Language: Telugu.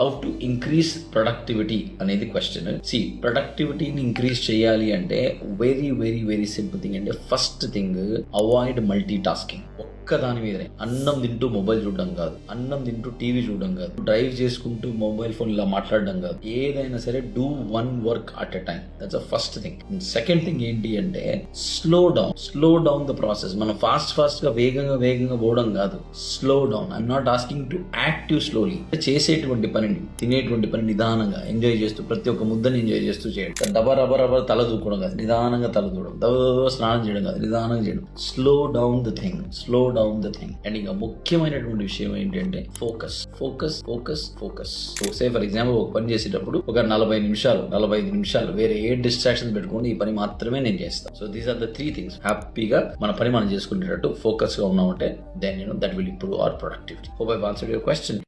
హౌ టు ఇంక్రీజ్ ప్రొడక్టివిటీ అనేది క్వశ్చన్. ప్రొడక్టివిటీని ఇంక్రీజ్ చేయాలి అంటే very very very simple thing అంటే first thing avoid multitasking. ఒక్క దాని మీదనే అన్నం తింటూ మొబైల్ చూడడం కాదు, అన్నం తింటూ టీవీ చూడడం కాదు, డ్రైవ్ చేసుకుంటూ మొబైల్ ఫోన్ ఇలా మాట్లాడడం కాదు. ఏదైనా సరే do one work at a time. That's the first thing. Second thing ఏంటి అంటే స్లో డౌన్ ద ప్రాసెస్. మనం ఫాస్ట్ గా వేగంగా పోవడం కాదు, slow down. I'm not asking to active slowly. చేసేటువంటి పనిని, తినేటువంటి పని నిదానంగా ఎంజాయ్ చేస్తూ, ప్రతి ఒక్క ముద్దని ఎంజాయ్ చేస్తూ చేయడం. రబ్బర్ తల దూకోవడం కాదు, నిదానంగా తల దూడడం. స్నానం చేయడం కాదు, నిదానంగా చేయడం. Slow down the thing. And ఇంకా ముఖ్యమైనటువంటి విషయం ఏంటంటే ఫోకస్. సే ఫర్ ఎగ్జాంపుల్ ఒక పని చేసేటప్పుడు ఒక 45 నిమిషాలు వేరే ఏ డిస్ట్రాక్షన్ పెట్టుకోండి, ఈ పని మాత్రమే నేను చేస్తాను. So these are the 3 things. హ్యాపీగా మన పని మనం చేసుకునేటట్టు ఫోకస్ గా ఉన్నామంటే then that will improve our productivity. Hope I answered your question.